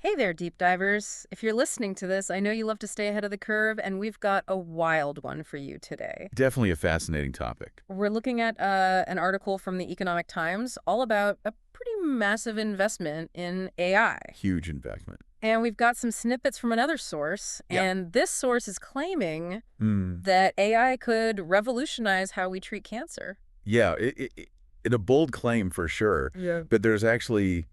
Hey there, deep divers. If you're listening to this, I know you love to stay ahead of the curve, and we've got a wild one for you today. Definitely a fascinating topic. We're looking at an article from the Economic Times all about a pretty massive investment in AI. Huge investment. And we've got some snippets from another source, Yeah. and this source is claiming Mm. that AI could revolutionize how we treat cancer. Yeah, it a bold claim for sure, Yeah. but there's actually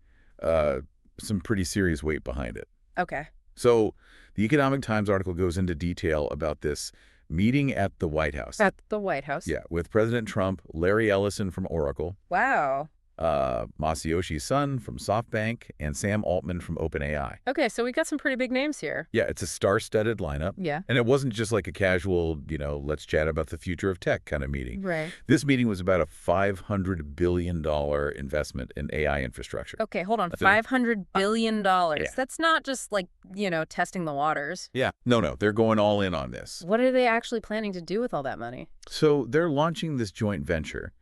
uh, some pretty serious weight behind it. Okay. So the Economic Times article goes into detail about this meeting at the White House. At the White House. Yeah, with President Trump, Larry Ellison from Oracle, Wow. Masayoshi Son from SoftBank, and Sam Altman from OpenAI. Okay, so we got some pretty big names here. Yeah, it's a star-studded lineup. Yeah. And it wasn't just like a casual, let's chat about the future of tech kind of meeting. Right. This meeting was about a $500 billion investment in AI infrastructure. Okay, hold on. That's it. $500 billion. Yeah. That's not just like, testing the waters. Yeah. No, they're going all in on this. What are they actually planning to do with all that money? So they're launching this joint venture,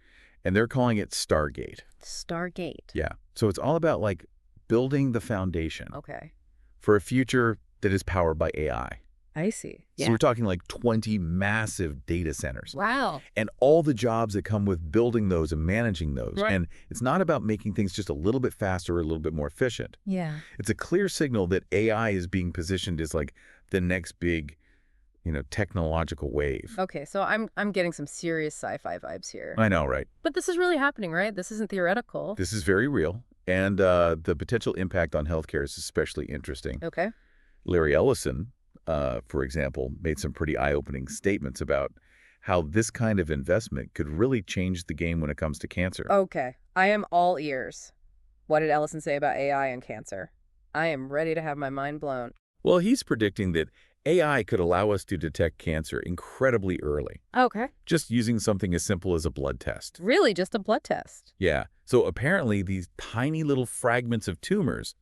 and they're calling it Stargate. Stargate. Yeah. So it's all about, like, building the foundation Okay. for a future that is powered by AI. I see. So we're talking like 20 massive data centers. Wow. And all the jobs that come with building those and managing those. Right. And it's not about making things just a little bit faster or a little bit more efficient. Yeah. It's a clear signal that AI is being positioned as like the next big, technological wave. Okay, so I'm getting some serious sci-fi vibes here. I know, right? But this is really happening, right? This isn't theoretical. This is very real. And the potential impact on healthcare is especially interesting. Okay. Larry Ellison, for example, made some pretty eye-opening statements about how this kind of investment could really change the game when it comes to cancer. Okay. I am all ears. What did Ellison say about AI and cancer? I am ready to have my mind blown. Well, he's predicting that AI could allow us to detect cancer incredibly early, Okay. just using something as simple as a blood test. Really, just a blood test. Yeah. So apparently these tiny little fragments of tumors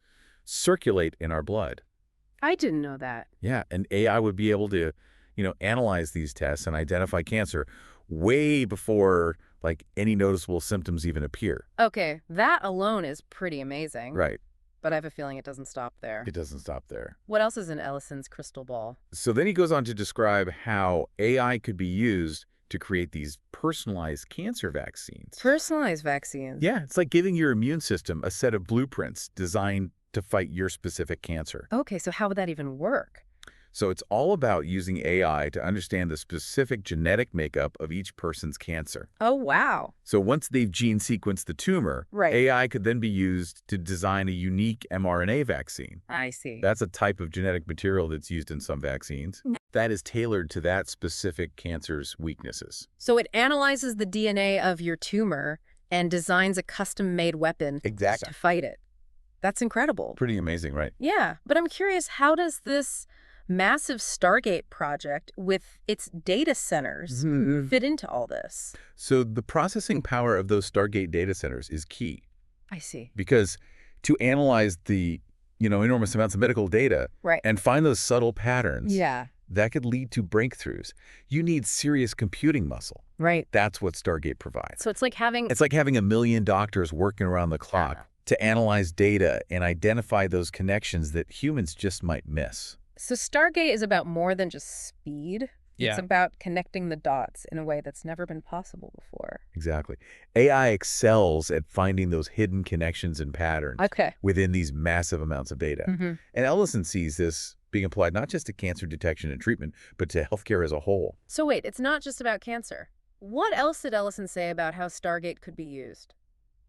circulate in our blood. I didn't know that. Yeah. And AI would be able to, analyze these tests and identify cancer way before like any noticeable symptoms even appear. Okay, that alone is pretty amazing. Right. But I have a feeling it doesn't stop there. It doesn't stop there. What else is in Ellison's crystal ball? So then he goes on to describe how AI could be used to create these personalized cancer vaccines. Personalized vaccines. Yeah, it's like giving your immune system a set of blueprints designed to fight your specific cancer. Okay, so how would that even work? So it's all about using AI to understand the specific genetic makeup of each person's cancer. Oh, wow. So once they've gene sequenced the tumor, Right. AI could then be used to design a unique mRNA vaccine. I see. That's a type of genetic material that's used in some vaccines that is tailored to that specific cancer's weaknesses. So it analyzes the DNA of your tumor and designs a custom-made weapon Exactly. to fight it. That's incredible. Pretty amazing, right? Yeah, but I'm curious, how does this massive Stargate project with its data centers fit into all this? So the processing power of those Stargate data centers is key I see. because to analyze the, enormous amounts of medical data Right. and find those subtle patterns Yeah. that could lead to breakthroughs, you need serious computing muscle. Right. That's what Stargate provides. So it's like having... It's like having 1 million doctors working around the clock Yeah. to analyze data and identify those connections that humans just might miss. So Stargate is about more than just speed. Yeah. It's about connecting the dots in a way that's never been possible before. Exactly. AI excels at finding those hidden connections and patterns Okay. within these massive amounts of data. Mm-hmm. And Ellison sees this being applied not just to cancer detection and treatment, but to healthcare as a whole. So wait, it's not just about cancer. What else did Ellison say about how Stargate could be used?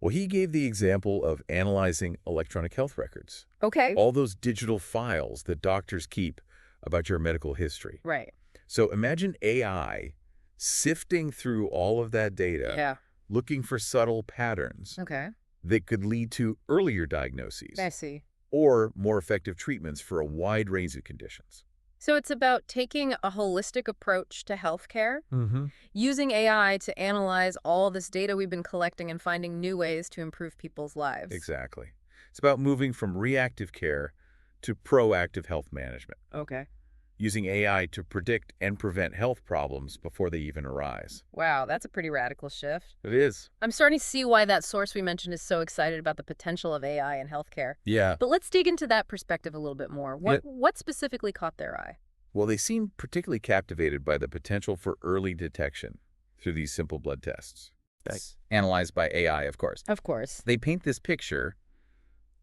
Well, he gave the example of analyzing electronic health records, Okay. all those digital files that doctors keep about your medical history. Right. So imagine AI sifting through all of that data, Yeah. looking for subtle patterns Okay. that could lead to earlier diagnoses I see. or more effective treatments for a wide range of conditions. So it's about taking a holistic approach to healthcare, Mm-hmm. using AI to analyze all this data we've been collecting and finding new ways to improve people's lives. Exactly. It's about moving from reactive care to proactive health management. Okay. using AI to predict and prevent health problems before they even arise. Wow, that's a pretty radical shift. It is. I'm starting to see why that source we mentioned is so excited about the potential of AI in healthcare. Yeah. But let's dig into that perspective a little bit more. What specifically caught their eye? Well, they seem particularly captivated by the potential for early detection through these simple blood tests. Analyzed by AI, of course. Of course. They paint this picture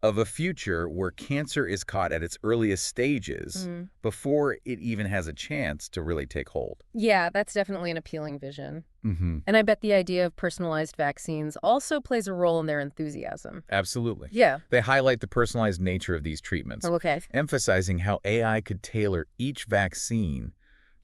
of a future where cancer is caught at its earliest stages before it even has a chance to really take hold. Yeah, that's definitely an appealing vision. Mm-hmm. And I bet the idea of personalized vaccines also plays a role in their enthusiasm. Absolutely. Yeah. They highlight the personalized nature of these treatments, Okay. emphasizing how AI could tailor each vaccine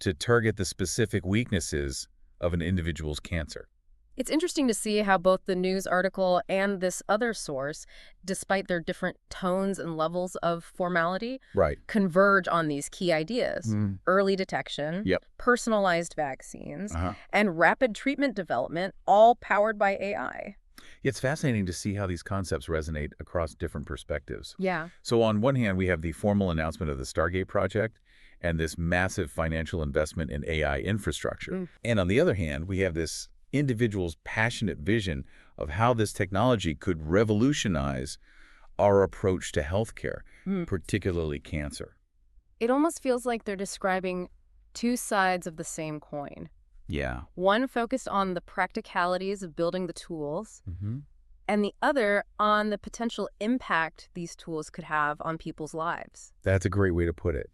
to target the specific weaknesses of an individual's cancer. It's interesting to see how both the news article and this other source, despite their different tones and levels of formality, Right. converge on these key ideas. Early detection, Yep. personalized vaccines, and rapid treatment development, all powered by AI. It's fascinating to see how these concepts resonate across different perspectives. Yeah. So on one hand, we have the formal announcement of the Stargate project and this massive financial investment in AI infrastructure. And on the other hand, we have this individual's passionate vision of how this technology could revolutionize our approach to healthcare, particularly cancer. It almost feels like they're describing two sides of the same coin. Yeah. One focused on the practicalities of building the tools, and the other on the potential impact these tools could have on people's lives. That's a great way to put it.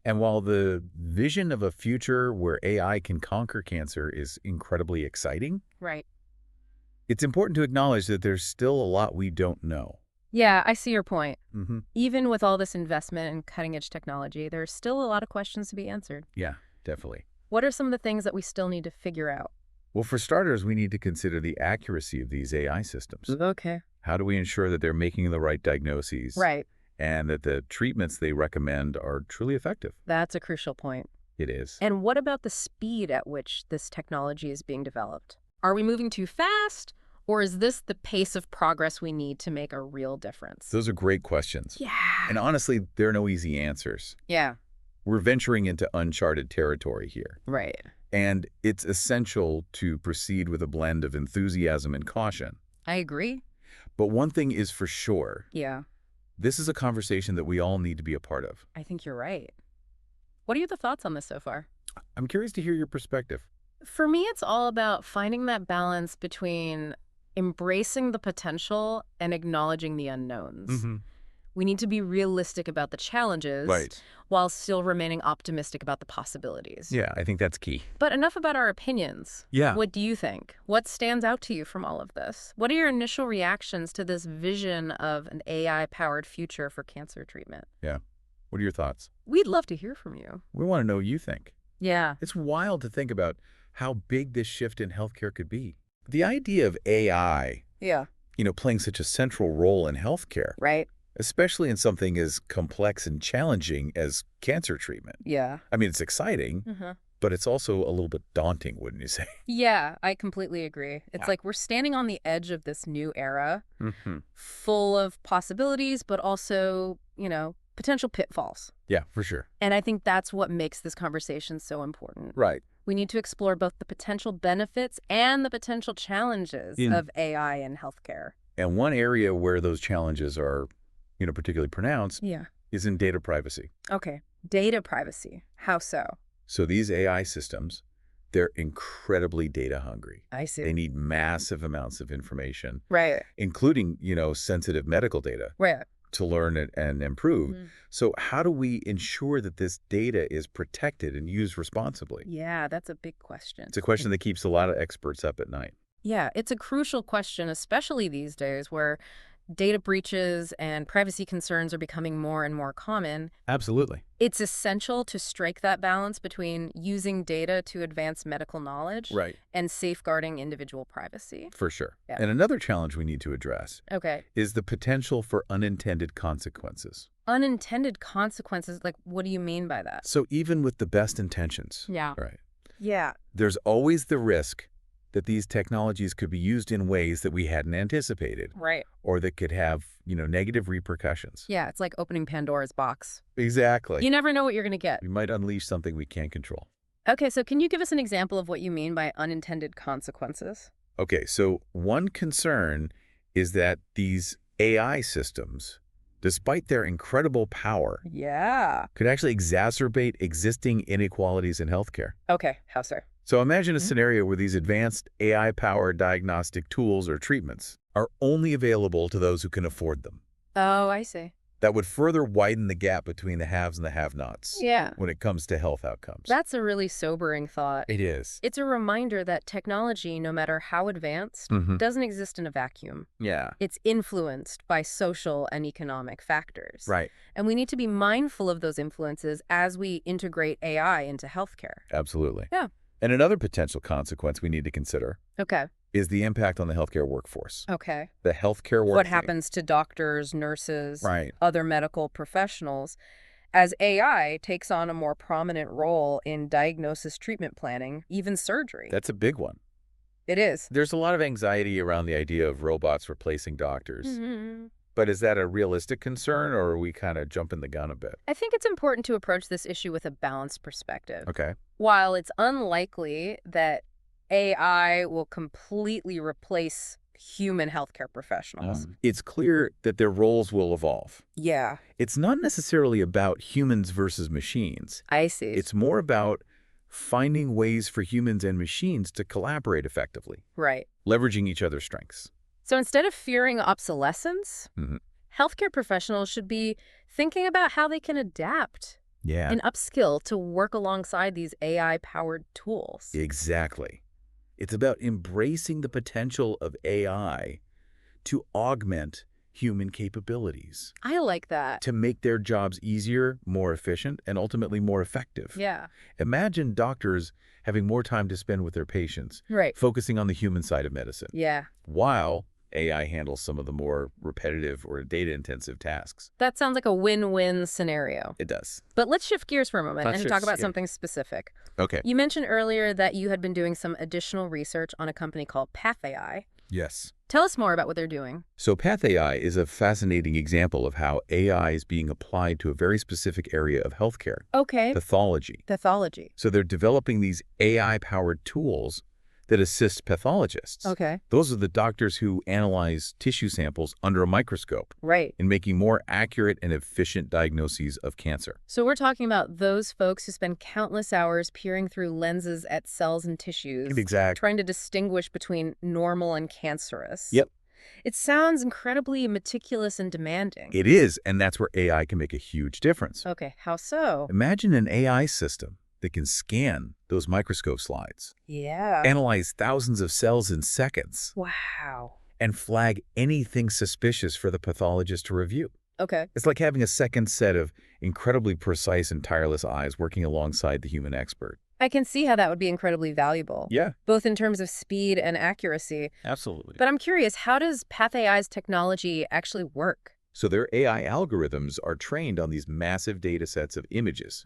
And while the vision of a future where AI can conquer cancer is incredibly exciting, Right. it's important to acknowledge that there's still a lot we don't know. Yeah, I see your point. Mm-hmm. Even with all this investment in cutting-edge technology, there's still a lot of questions to be answered. Yeah, definitely. What are some of the things that we still need to figure out? Well, for starters, we need to consider the accuracy of these AI systems. Okay. How do we ensure that they're making the right diagnoses? Right. And that the treatments they recommend are truly effective? That's a crucial point. It is. And what about the speed at which this technology is being developed? Are we moving too fast, or is this the pace of progress we need to make a real difference? Those are great questions. Yeah. And honestly, there are no easy answers. Yeah. We're venturing into uncharted territory here. Right. And it's essential to proceed with a blend of enthusiasm and caution. I agree. But one thing is for sure, Yeah. this is a conversation that we all need to be a part of. I think you're right. What are your thoughts on this so far? I'm curious to hear your perspective. For me, it's all about finding that balance between embracing the potential and acknowledging the unknowns. We need to be realistic about the challenges while still remaining optimistic about the possibilities. Yeah, I think that's key. But enough about our opinions. Yeah. What do you think? What stands out to you from all of this? What are your initial reactions to this vision of an AI-powered future for cancer treatment? Yeah. What are your thoughts? We'd love to hear from you. We want to know what you think. Yeah. It's wild to think about how big this shift in healthcare could be. The idea of AI, Yeah. playing such a central role in healthcare, Right? especially in something as complex and challenging as cancer treatment. Yeah. I mean, it's exciting, but it's also a little bit daunting, wouldn't you say? Yeah, I completely agree. It's like we're standing on the edge of this new era, full of possibilities, but also, potential pitfalls. Yeah, for sure. And I think that's what makes this conversation so important. Right. We need to explore both the potential benefits and the potential challenges of AI in healthcare. And one area where those challenges are, particularly pronounced Yeah. is in data privacy. Okay. Data privacy. How so? So these AI systems, they're incredibly data hungry. I see. They need massive amounts of information, Right. including, sensitive medical data Right. to learn it and improve. So how do we ensure that this data is protected and used responsibly? Yeah, that's a big question. It's a question that keeps a lot of experts up at night. Yeah, it's a crucial question, especially these days where data breaches and privacy concerns are becoming more and more common. Absolutely. It's essential to strike that balance between using data to advance medical knowledge Right. and safeguarding individual privacy. For sure. Yeah. And another challenge we need to address Okay. is the potential for unintended consequences. Unintended consequences, like what do you mean by that? So even with the best intentions, Yeah. right, Yeah. there's always the risk that these technologies could be used in ways that we hadn't anticipated. Right. Or that could have, negative repercussions. Yeah, it's like opening Pandora's box. Exactly. You never know what you're going to get. We might unleash something we can't control. Okay, so can you give us an example of what you mean by unintended consequences? Okay, so one concern is that these AI systems, despite their incredible power, could actually exacerbate existing inequalities in healthcare. Okay, how so? So imagine a scenario where these advanced AI-powered diagnostic tools or treatments are only available to those who can afford them. Oh, I see. That would further widen the gap between the haves and the have-nots when it comes to health outcomes. That's a really sobering thought. It is. It's a reminder that technology, no matter how advanced, doesn't exist in a vacuum. Yeah. It's influenced by social and economic factors. Right. And we need to be mindful of those influences as we integrate AI into healthcare. Absolutely. Yeah. And another potential consequence we need to consider is the impact on the healthcare workforce. Okay. The healthcare workforce. What happens to doctors, nurses, right. other medical professionals as AI takes on a more prominent role in diagnosis, treatment planning, even surgery? That's a big one. It is. There's a lot of anxiety around the idea of robots replacing doctors. But is that a realistic concern, or are we kind of jumping the gun a bit? I think it's important to approach this issue with a balanced perspective. Okay. While it's unlikely that AI will completely replace human healthcare professionals, it's clear that their roles will evolve. Yeah. It's not necessarily about humans versus machines. I see. It's more about finding ways for humans and machines to collaborate effectively. Right. Leveraging each other's strengths. So instead of fearing obsolescence, healthcare professionals should be thinking about how they can adapt and upskill to work alongside these AI-powered tools. Exactly. It's about embracing the potential of AI to augment human capabilities. I like that. To make their jobs easier, more efficient, and ultimately more effective. Yeah. Imagine doctors having more time to spend with their patients, focusing on the human side of medicine. Yeah. While AI handles some of the more repetitive or data-intensive tasks. That sounds like a win-win scenario. It does. But let's shift gears for a moment and talk about something specific. Okay. You mentioned earlier that you had been doing some additional research on a company called PathAI. Yes. Tell us more about what they're doing. So PathAI is a fascinating example of how AI is being applied to a very specific area of healthcare. Okay. Pathology. Pathology. So they're developing these AI-powered tools that assist pathologists. Okay. Those are the doctors who analyze tissue samples under a microscope. Right. In making more accurate and efficient diagnoses of cancer. So we're talking about those folks who spend countless hours peering through lenses at cells and tissues. Exactly. Trying to distinguish between normal and cancerous. Yep. It sounds incredibly meticulous and demanding. It is, and that's where AI can make a huge difference. Okay, how so? Imagine an AI system that can scan those microscope slides. Yeah. Analyze thousands of cells in seconds. Wow. And flag anything suspicious for the pathologist to review. Okay. It's like having a second set of incredibly precise and tireless eyes working alongside the human expert. I can see how that would be incredibly valuable. Yeah. Both in terms of speed and accuracy. Absolutely. But I'm curious, how does PathAI's technology actually work? So their AI algorithms are trained on these massive data sets of images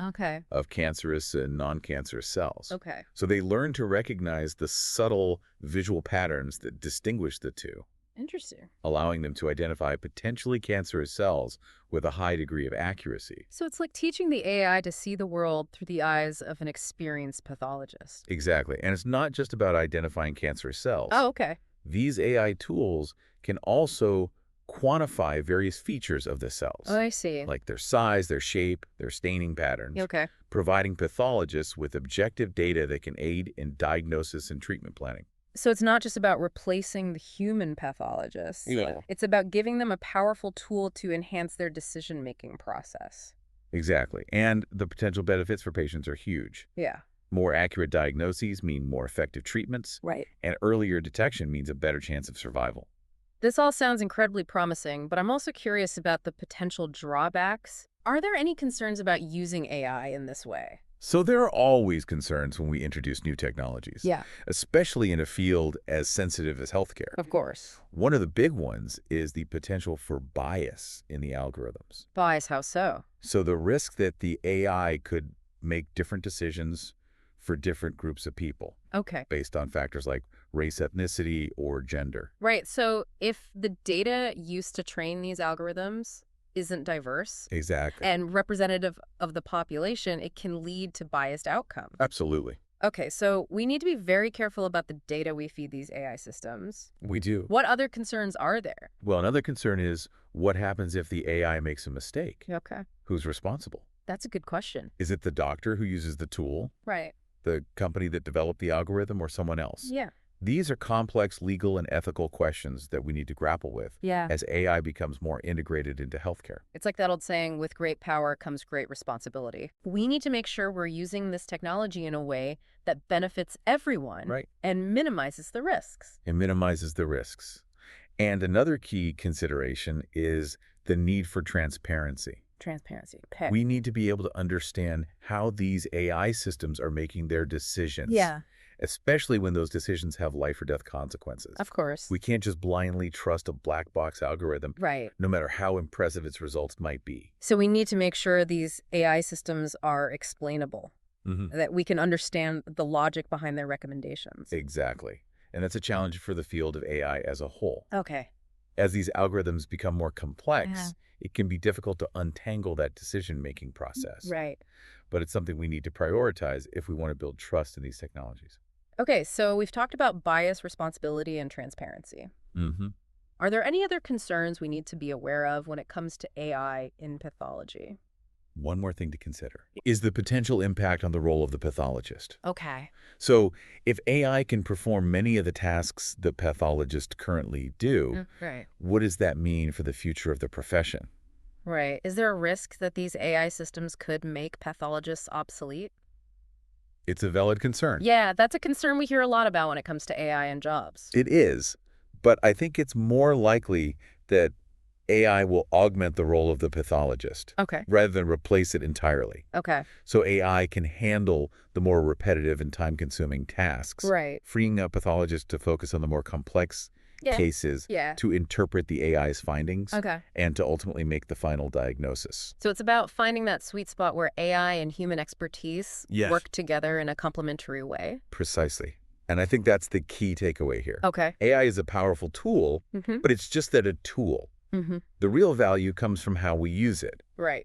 of cancerous and non-cancerous cells. Okay. So they learn to recognize the subtle visual patterns that distinguish the two. Interesting. Allowing them to identify potentially cancerous cells with a high degree of accuracy. So it's like teaching the AI to see the world through the eyes of an experienced pathologist. Exactly. And it's not just about identifying cancerous cells. Oh, okay. These AI tools can also quantify various features of the cells. Oh, I see. Like their size, their shape, their staining patterns. Okay. Providing pathologists with objective data that can aid in diagnosis and treatment planning. So it's not just about replacing the human pathologist. Yeah. It's about giving them a powerful tool to enhance their decision-making process. Exactly. And the potential benefits for patients are huge. Yeah. More accurate diagnoses mean more effective treatments. Right. And earlier detection means a better chance of survival. This all sounds incredibly promising, but I'm also curious about the potential drawbacks. Are there any concerns about using AI in this way? So there are always concerns when we introduce new technologies. Yeah. Especially in a field as sensitive as healthcare. Of course. One of the big ones is the potential for bias in the algorithms. Bias, how so? So the risk that the AI could make different decisions for different groups of people. Okay. Based on factors like race, ethnicity, or gender. Right. So if the data used to train these algorithms isn't diverse Exactly. and representative of the population, it can lead to biased outcomes. Absolutely. Okay, so we need to be very careful about the data we feed these AI systems. We do. What other concerns are there? Well, another concern is what happens if the AI makes a mistake? Okay. Who's responsible? That's a good question. Is it the doctor who uses the tool, Right. the company that developed the algorithm, or someone else? Yeah. These are complex legal and ethical questions that we need to grapple with as AI becomes more integrated into healthcare. It's like that old saying, with great power comes great responsibility. We need to make sure we're using this technology in a way that benefits everyone and minimizes the risks. It minimizes the risks. And another key consideration is the need for transparency. Transparency. Okay. We need to be able to understand how these AI systems are making their decisions. Especially when those decisions have life or death consequences. Of course. We can't just blindly trust a black box algorithm, no matter how impressive its results might be. So we need to make sure these AI systems are explainable, that we can understand the logic behind their recommendations. Exactly. And that's a challenge for the field of AI as a whole. Okay. As these algorithms become more complex, it can be difficult to untangle that decision-making process. Right. But it's something we need to prioritize if we want to build trust in these technologies. Okay, so we've talked about bias, responsibility, and transparency. Are there any other concerns we need to be aware of when it comes to AI in pathology? One more thing to consider is the potential impact on the role of the pathologist. Okay. So if AI can perform many of the tasks the pathologist currently do, what does that mean for the future of the profession? Right. Is there a risk that these AI systems could make pathologists obsolete? It's a valid concern. Yeah, that's a concern we hear a lot about when it comes to AI and jobs. It is, but I think it's more likely that AI will augment the role of the pathologist rather than replace it entirely. So AI can handle the more repetitive and time-consuming tasks, freeing up pathologists to focus on the more complex cases to interpret the AI's findings and to ultimately make the final diagnosis. So it's about finding that sweet spot where AI and human expertise work together in a complementary way. Precisely. And I think that's the key takeaway here. AI is a powerful tool, but it's just that a tool. The real value comes from how we use it.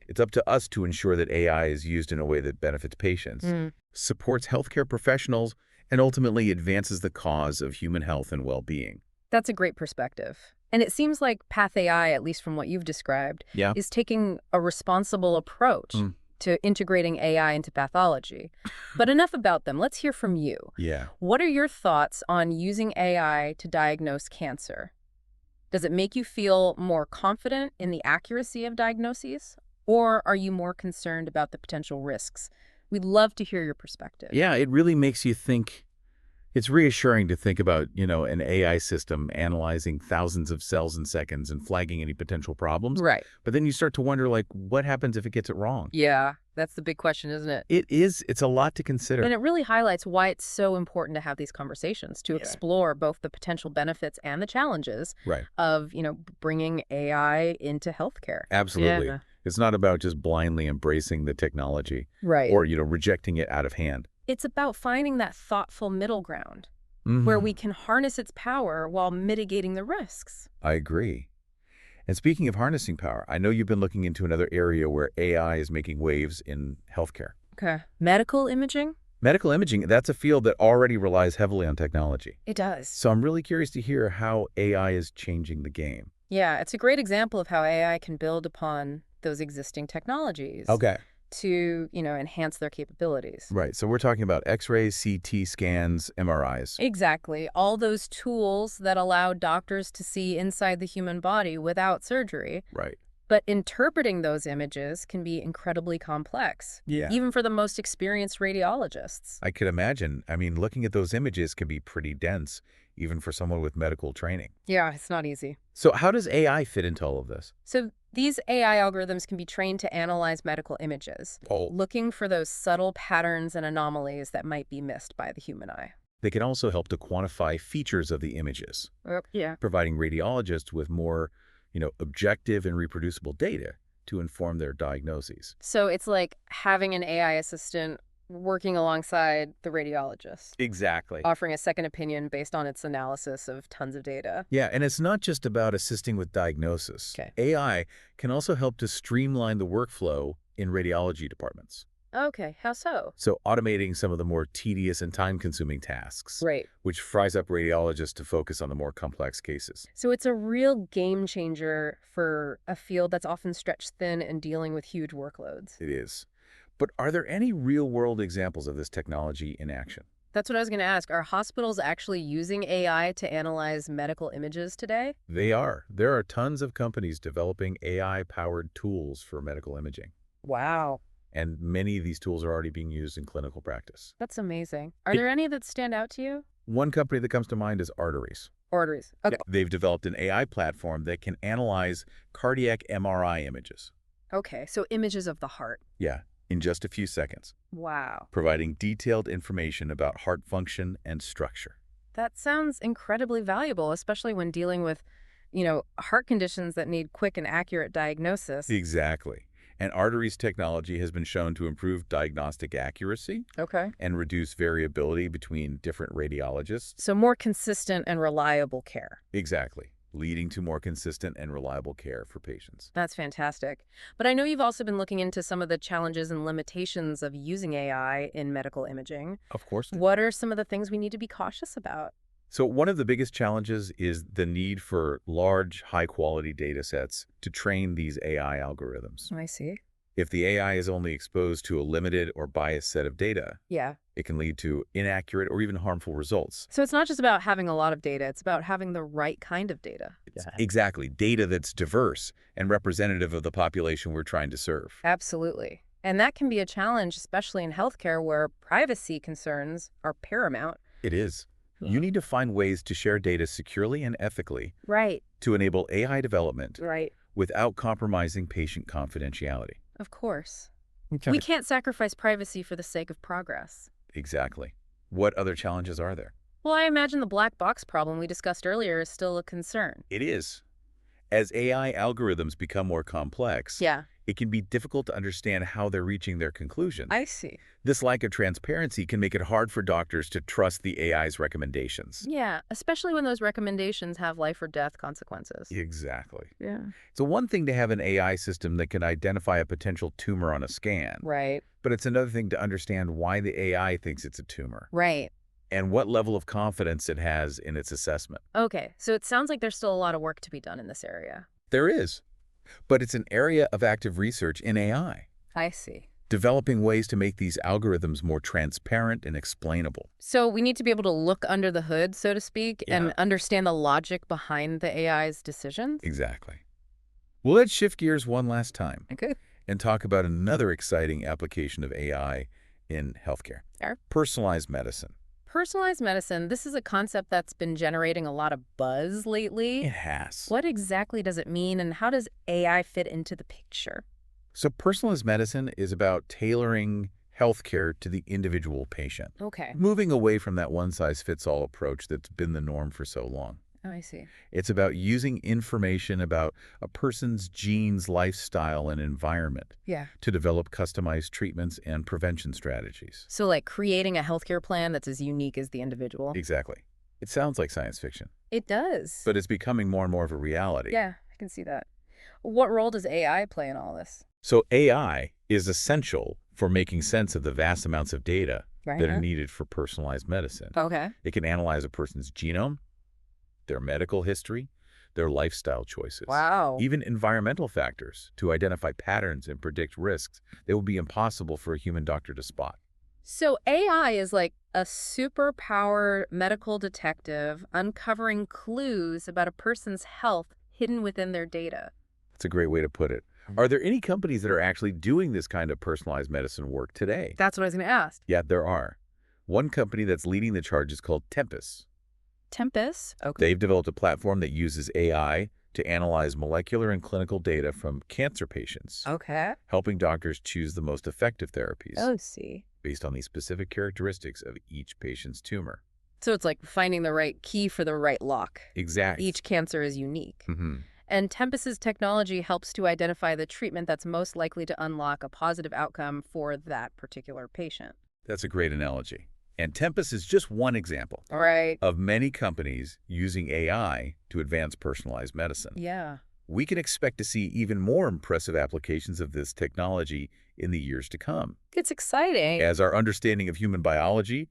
It's up to us to ensure that AI is used in a way that benefits patients, supports healthcare professionals, and ultimately advances the cause of human health and well-being. That's a great perspective. And it seems like PathAI, at least from what you've described, is taking a responsible approach to integrating AI into pathology. But enough about them. Let's hear from you. What are your thoughts on using AI to diagnose cancer? Does it make you feel more confident in the accuracy of diagnoses? Or are you more concerned about the potential risks? We'd love to hear your perspective. Yeah, it really makes you think. It's reassuring to think about, an AI system analyzing thousands of cells in seconds and flagging any potential problems. But then you start to wonder, what happens if it gets it wrong? Yeah, that's the big question, isn't it? It is. It's a lot to consider. And it really highlights why it's so important to have these conversations, to explore both the potential benefits and the challenges of, bringing AI into healthcare. Absolutely. It's not about just blindly embracing the technology or, rejecting it out of hand. It's about finding that thoughtful middle ground where we can harness its power while mitigating the risks. I agree. And speaking of harnessing power, I know you've been looking into another area where AI is making waves in healthcare. Medical imaging? Medical imaging, that's a field that already relies heavily on technology. It does. So I'm really curious to hear how AI is changing the game. Yeah, it's a great example of how AI can build upon those existing technologies. To, enhance their capabilities. Right. So we're talking about X-rays, CT scans, MRIs. Exactly. All those tools that allow doctors to see inside the human body without surgery. But interpreting those images can be incredibly complex, even for the most experienced radiologists. I could imagine. I mean, looking at those images can be pretty dense, even for someone with medical training. Yeah, it's not easy. So how does AI fit into all of this? So these AI algorithms can be trained to analyze medical images, looking for those subtle patterns and anomalies that might be missed by the human eye. They can also help to quantify features of the images, providing radiologists with more, objective and reproducible data to inform their diagnoses. So it's like having an AI assistant working alongside the radiologist. Exactly. Offering a second opinion based on its analysis of tons of data. Yeah, and it's not just about assisting with diagnosis. Okay. AI can also help to streamline the workflow in radiology departments. Okay, how so? So automating some of the more tedious and time-consuming tasks, Right. which frees up radiologists to focus on the more complex cases. So it's a real game changer for a field that's often stretched thin and dealing with huge workloads. It is. But are there any real-world examples of this technology in action? That's what I was going to ask. Are hospitals actually using AI to analyze medical images today? They are. There are tons of companies developing AI-powered tools for medical imaging. Wow. And many of these tools are already being used in clinical practice. That's amazing. Are there any that stand out to you? One company that comes to mind is Arteries. Arteries. Okay. They've developed an AI platform that can analyze cardiac MRI images. Okay, so images of the heart. Yeah, in just a few seconds, Wow. providing detailed information about heart function and structure. That sounds incredibly valuable, especially when dealing with, heart conditions that need quick and accurate diagnosis. Exactly. And Arteries technology has been shown to improve diagnostic accuracy Okay. and reduce variability between different radiologists. So more consistent and reliable care. Exactly, leading to more consistent and reliable care for patients. That's fantastic. But I know you've also been looking into some of the challenges and limitations of using AI in medical imaging. Of course. What are some of the things we need to be cautious about? So one of the biggest challenges is the need for large, high-quality data sets to train these AI algorithms. I see. If the AI is only exposed to a limited or biased set of data, Yeah. it can lead to inaccurate or even harmful results. So it's not just about having a lot of data, it's about having the right kind of data. Exactly. Data that's diverse and representative of the population we're trying to serve. Absolutely. And that can be a challenge, especially in healthcare where privacy concerns are paramount. It is. You need to find ways to share data securely and ethically Right. to enable AI development Right. without compromising patient confidentiality. Of course. Okay. We can't sacrifice privacy for the sake of progress. Exactly. What other challenges are there? Well, I imagine the black box problem we discussed earlier is still a concern. It is. As AI algorithms become more complex, Yeah. it can be difficult to understand how they're reaching their conclusions. I see. This lack of transparency can make it hard for doctors to trust the AI's recommendations. Yeah, especially when those recommendations have life or death consequences. Exactly. Yeah. It's one thing to have an AI system that can identify a potential tumor on a scan, Right. but it's another thing to understand why the AI thinks it's a tumor Right. and what level of confidence it has in its assessment. Okay, so it sounds like there's still a lot of work to be done in this area. There is, but it's an area of active research in AI, I see. developing ways to make these algorithms more transparent and explainable. So we need to be able to look under the hood, so to speak, and Yeah. understand the logic behind the AI's decisions? Exactly. Well, let's shift gears one last time Okay. and talk about another exciting application of AI in healthcare. Sure. Personalized medicine. Personalized medicine, this is a concept that's been generating a lot of buzz lately. It has. What exactly does it mean, and how does AI fit into the picture? So personalized medicine is about tailoring healthcare to the individual patient, Okay. moving away from that one-size-fits-all approach that's been the norm for so long. Oh, I see. It's about using information about a person's genes, lifestyle, and environment Yeah. to develop customized treatments and prevention strategies. So like creating a healthcare plan that's as unique as the individual? Exactly. It sounds like science fiction, It does. but it's becoming more and more of a reality. Yeah, I can see that. What role does AI play in all this? So AI is essential for making sense of the vast amounts of data Right. that are needed for personalized medicine. Okay. It can analyze a person's genome, their medical history, their lifestyle choices, Wow. even environmental factors to identify patterns and predict risks that would be impossible for a human doctor to spot. So AI is like a superpower medical detective uncovering clues about a person's health hidden within their data. That's a great way to put it. Are there any companies that are actually doing this kind of personalized medicine work today? That's what I was going to ask. Yeah, there are. One company that's leading the charge is called Tempus. Tempus? Okay. They've developed a platform that uses AI to analyze molecular and clinical data from cancer patients, Okay. helping doctors choose the most effective therapies Oh, see. based on the specific characteristics of each patient's tumor. So it's like finding the right key for the right lock. Exactly. Each cancer is unique. Mm-hmm. And Tempus's technology helps to identify the treatment that's most likely to unlock a positive outcome for that particular patient. That's a great analogy. And Tempus is just one example Right. of many companies using AI to advance personalized medicine. Yeah. We can expect to see even more impressive applications of this technology in the years to come, It's exciting. as our understanding of human biology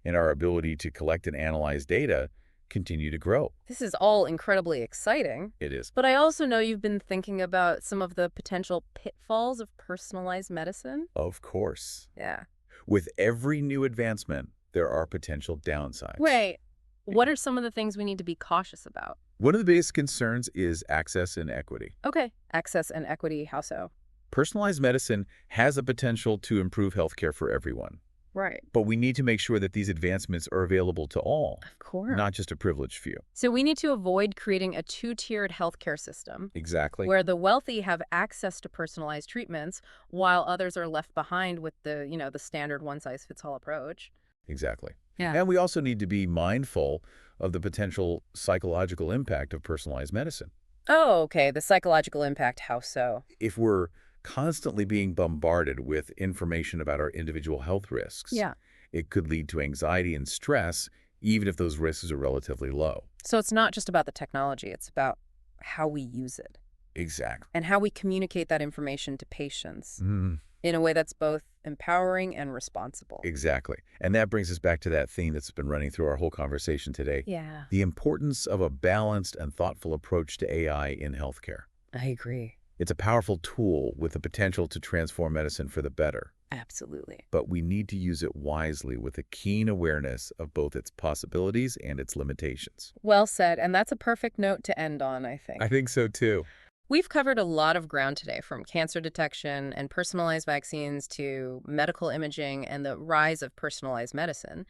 and our ability to collect and analyze data continue to grow. This is all incredibly exciting. It is. But I also know you've been thinking about some of the potential pitfalls of personalized medicine. Of course. Yeah. With every new advancement, there are potential downsides. Wait, what are some of the things we need to be cautious about? One of the biggest concerns is access and equity. Okay. Access and equity, how so? Personalized medicine has a potential to improve healthcare for everyone. Right. But we need to make sure that these advancements are available to all, Of course. not just a privileged few. So we need to avoid creating a two-tiered healthcare system Exactly. where the wealthy have access to personalized treatments while others are left behind with the standard one-size-fits-all approach. Exactly. Yeah. And we also need to be mindful of the potential psychological impact of personalized medicine. Oh, okay. The psychological impact, how so? If we're constantly being bombarded with information about our individual health risks, Yeah. it could lead to anxiety and stress, even if those risks are relatively low. So it's not just about the technology, it's about how we use it Exactly. and how we communicate that information to patients in a way that's both empowering and responsible. Exactly. And that brings us back to that theme that's been running through our whole conversation today. Yeah, The importance of a balanced and thoughtful approach to AI in healthcare. I agree. It's a powerful tool with the potential to transform medicine for the better. Absolutely. But we need to use it wisely with a keen awareness of both its possibilities and its limitations. Well said, and that's a perfect note to end on, I think. I think so too. We've covered a lot of ground today, from cancer detection and personalized vaccines to medical imaging and the rise of personalized medicine.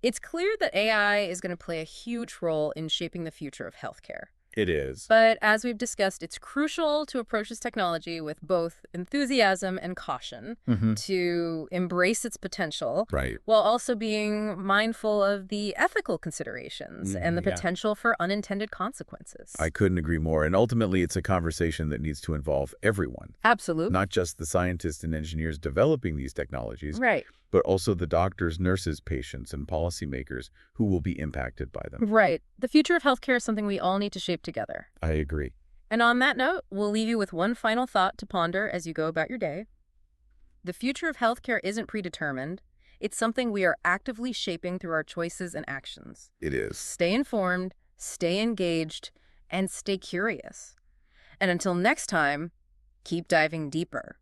It's clear that AI is going to play a huge role in shaping the future of healthcare. It is. But as we've discussed, it's crucial to approach this technology with both enthusiasm and caution to embrace its potential, Right. while also being mindful of the ethical considerations and the potential for unintended consequences. I couldn't agree more. And ultimately, it's a conversation that needs to involve everyone, Absolutely. not just the scientists and engineers developing these technologies, Right. but also the doctors, nurses, patients, and policymakers who will be impacted by them. Right. The future of healthcare is something we all need to shape together. I agree. And on that note, we'll leave you with one final thought to ponder as you go about your day. The future of healthcare isn't predetermined. It's something we are actively shaping through our choices and actions. It is. Stay informed, stay engaged, and stay curious. And until next time, keep diving deeper.